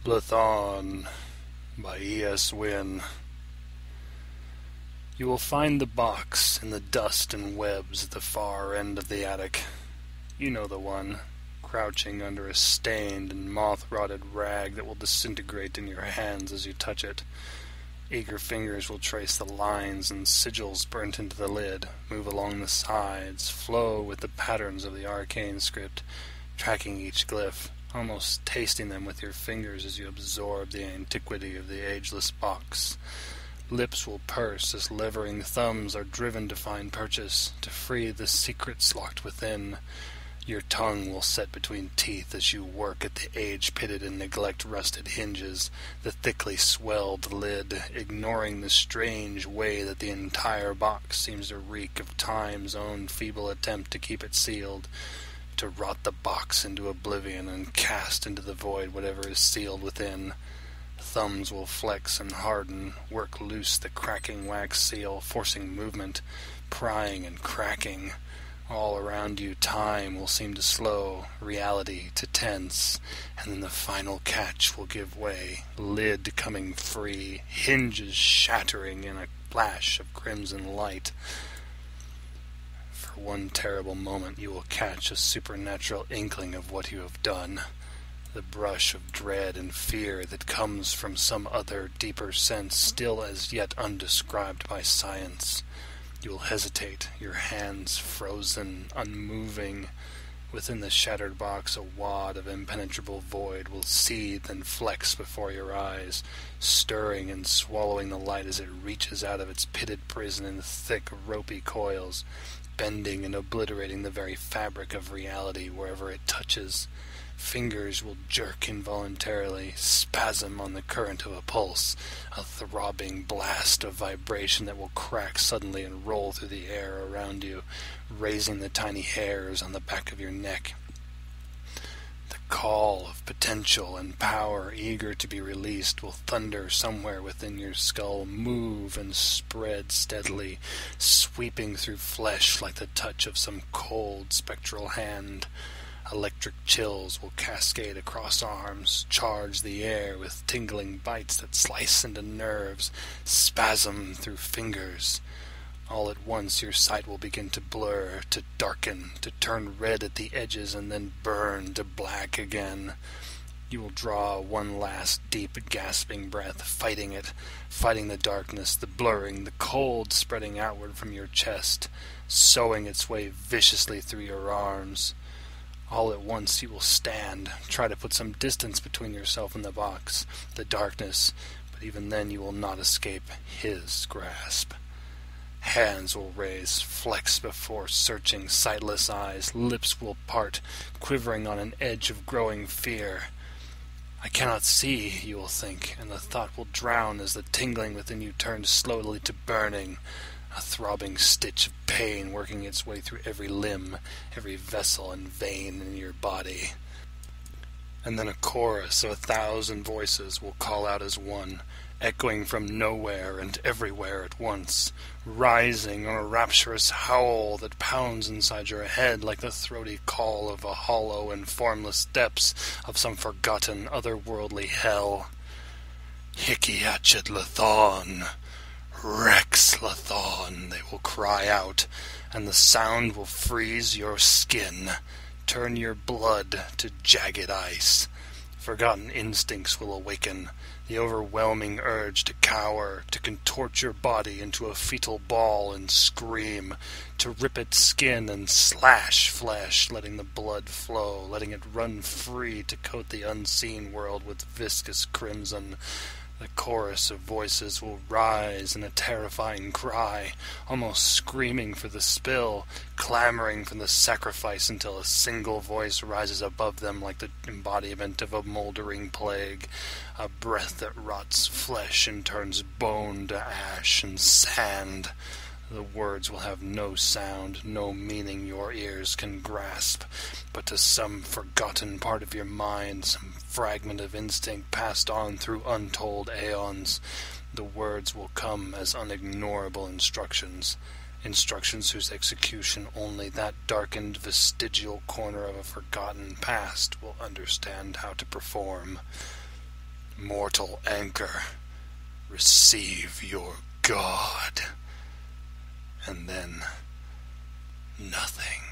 Lthaaun by E.S. Wynne. You will find the box in the dust and webs at the far end of the attic. You know the one, crouching under a stained and moth-rotted rag that will disintegrate in your hands as you touch it. Eager fingers will trace the lines and sigils burnt into the lid, move along the sides, flow with the patterns of the arcane script, tracking each glyph, almost tasting them with your fingers as you absorb the antiquity of the ageless box. Lips will purse as levering thumbs are driven to find purchase, to free the secrets locked within. Your tongue will set between teeth as you work at the age-pitted and neglect-rusted hinges, the thickly swelled lid, ignoring the strange way that the entire box seems to reek of time's own feeble attempt to keep it sealed, to rot the box into oblivion and cast into the void whatever is sealed within. Thumbs will flex and harden, work loose the cracking wax seal, forcing movement, prying and cracking. All around you time will seem to slow, reality to tense, and then the final catch will give way, lid coming free, hinges shattering in a flash of crimson light. For one terrible moment you will catch a supernatural inkling of what you have done, the brush of dread and fear that comes from some other deeper sense still as yet undescribed by science. You will hesitate, your hands frozen, unmoving. Within the shattered box a wad of impenetrable void will seethe and flex before your eyes, stirring and swallowing the light as it reaches out of its pitted prison in thick, ropey coils, bending and obliterating the very fabric of reality wherever it touches. Fingers will jerk involuntarily, spasm on the current of a pulse, a throbbing blast of vibration that will crack suddenly and roll through the air around you, raising the tiny hairs on the back of your neck. The call of potential and power eager to be released will thunder somewhere within your skull, move and spread steadily, sweeping through flesh like the touch of some cold spectral hand. Electric chills will cascade across arms, charge the air with tingling bites that slice into nerves, spasm through fingers. All at once your sight will begin to blur, to darken, to turn red at the edges and then burn to black again. You will draw one last deep, gasping breath, fighting it, fighting the darkness, the blurring, the cold spreading outward from your chest, sowing its way viciously through your arms. All at once you will stand, try to put some distance between yourself and the box, the darkness, but even then you will not escape his grasp. Hands will raise, flex before searching, sightless eyes, lips will part, quivering on an edge of growing fear. I cannot see, you will think, and the thought will drown as the tingling within you turns slowly to burning, a throbbing stitch of pain working its way through every limb, every vessel and vein in your body. And then a chorus of 1,000 voices will call out as one, echoing from nowhere and everywhere at once, rising on a rapturous howl that pounds inside your head like the throaty call of a hollow and formless depths of some forgotten otherworldly hell. Hikiachit Lthaaun! Rex Lthaaun, they will cry out, and the sound will freeze your skin, turn your blood to jagged ice. Forgotten instincts will awaken, the overwhelming urge to cower, to contort your body into a fetal ball and scream, to rip its skin and slash flesh, letting the blood flow, letting it run free to coat the unseen world with viscous crimson. The chorus of voices will rise in a terrifying cry, almost screaming for the spill, clamoring for the sacrifice until a single voice rises above them like the embodiment of a moldering plague, a breath that rots flesh and turns bone to ash and sand. The words will have no sound, no meaning your ears can grasp, but to some forgotten part of your mind, some fragment of instinct passed on through untold aeons, the words will come as unignorable instructions, instructions whose execution only that darkened vestigial corner of a forgotten past will understand how to perform. Mortal anchor, receive your god. And then nothing.